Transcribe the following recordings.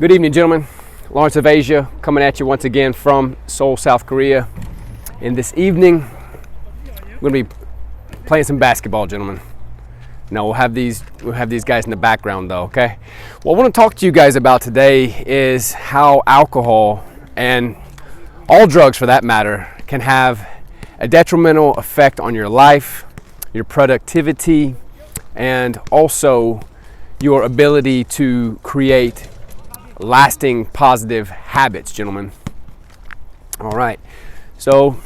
Good evening, gentlemen. Lawrence of Asia coming at you once again from Seoul, South Korea. And this evening, we're going to be playing some basketball, gentlemen. Now we'll have these guys in the background though, okay? What I want to talk to you guys about today is how alcohol and all drugs for that matter can have a detrimental effect on your life, your productivity, and also your ability to create lasting positive habits, gentlemen. All right, so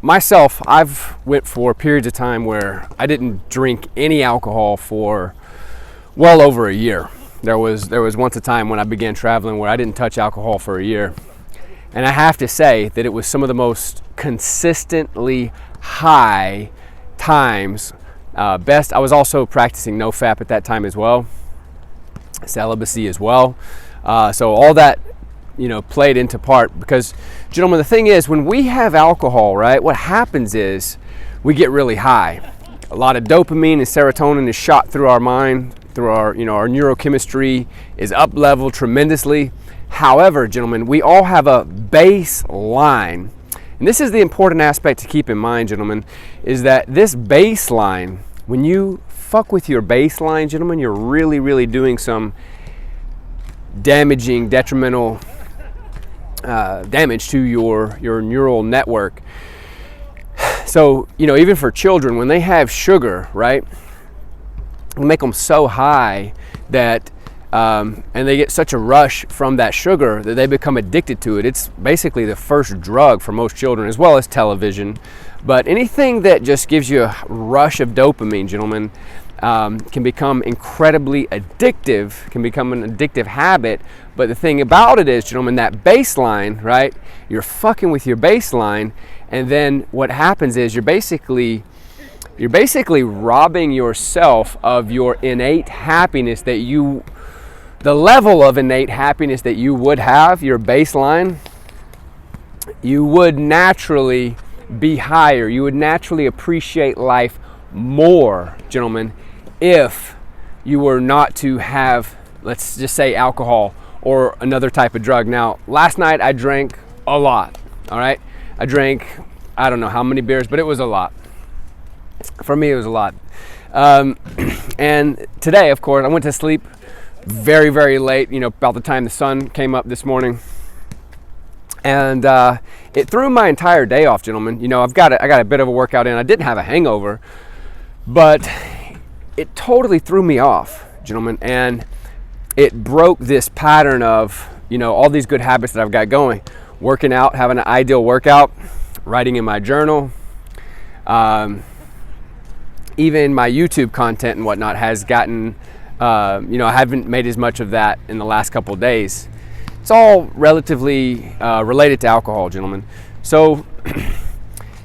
myself, I've went for periods of time where I didn't drink any alcohol for well over a year. There was once a time when I began traveling where I didn't touch alcohol for a year, and I have to say that it was some of the most consistently high times. Best. I was also practicing NoFap at that time as well, celibacy as well. So all that, played into part because, gentlemen, the thing is, when we have alcohol, right, what happens is we get really high. A lot of dopamine and serotonin is shot through our mind, through our, our neurochemistry is up leveled tremendously. However, gentlemen, we all have a baseline. And this is the important aspect to keep in mind, gentlemen, is that this baseline, when you fuck with your baseline, gentlemen, you're really, really doing some detrimental damage to your neural network. So, even for children, when they have sugar, right, we make them so high that and they get such a rush from that sugar that they become addicted to it. It's basically the first drug for most children, as well as television. But anything that just gives you a rush of dopamine, gentlemen, can become incredibly addictive, can become an addictive habit. But the thing about it is, gentlemen, that baseline, right, you're fucking with your baseline, and then what happens is you're basically robbing yourself of your innate happiness the level of innate happiness that you would have, your baseline. You would naturally be higher. You would naturally appreciate life more, gentlemen, if you were not to have, let's just say, alcohol or another type of drug. Now, last night I drank a lot, all right? I drank, I don't know how many beers, but it was a lot. For me, it was a lot. And today, of course, I went to sleep very, very late, about the time the sun came up this morning. And it threw my entire day off, gentlemen. I got a bit of a workout in. I didn't have a hangover, but it totally threw me off, gentlemen. And it broke this pattern of, all these good habits that I've got going. Working out, having an ideal workout, writing in my journal, even my YouTube content and whatnot has gotten, I haven't made as much of that in the last couple of days. It's all relatively related to alcohol, gentlemen. So,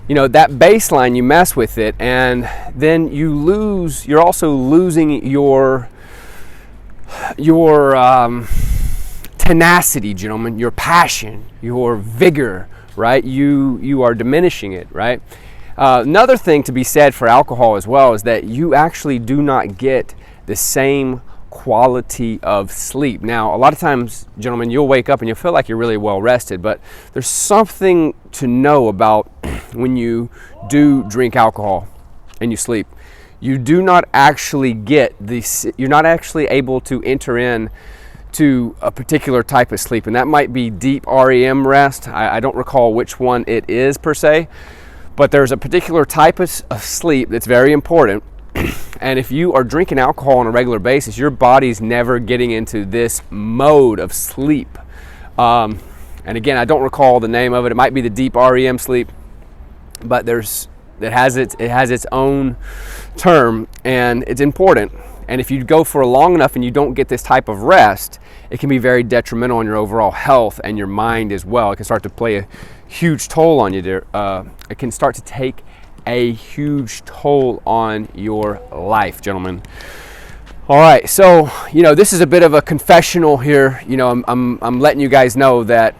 that baseline, you mess with it, and then you're also losing your tenacity, gentlemen, your passion, your vigor, right? You are diminishing it, right? Another thing to be said for alcohol as well is that you actually do not get the same quality of sleep. Now, a lot of times, gentlemen, you'll wake up and you'll feel like you're really well rested, but there's something to know about when you do drink alcohol and you sleep. You do not actually you're not actually able to enter in to a particular type of sleep, and that might be deep REM rest. I don't recall which one it is per se, but there's a particular type of sleep that's very important. And if you are drinking alcohol on a regular basis, your body's never getting into this mode of sleep. And again, I don't recall the name of it. It might be the deep REM sleep, but it has its own term, and it's important. And if you go for long enough and you don't get this type of rest, it can be very detrimental on your overall health and your mind as well. It can start to play a huge toll on you there. It can start to take a huge toll on your life, gentlemen. All right, so this is a bit of a confessional here. I'm letting you guys know that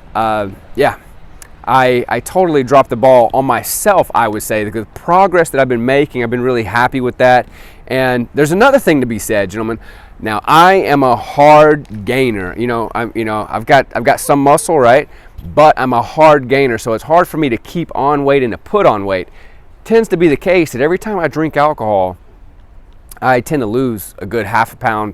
I totally dropped the ball on myself, I would say. The progress that I've been making, I've been really happy with that. And there's another thing to be said, gentlemen. Now I am a hard gainer. I've got some muscle, right? But I'm a hard gainer, so it's hard for me to keep on weight and to put on weight. Tends to be the case that every time I drink alcohol, I tend to lose a good half a pound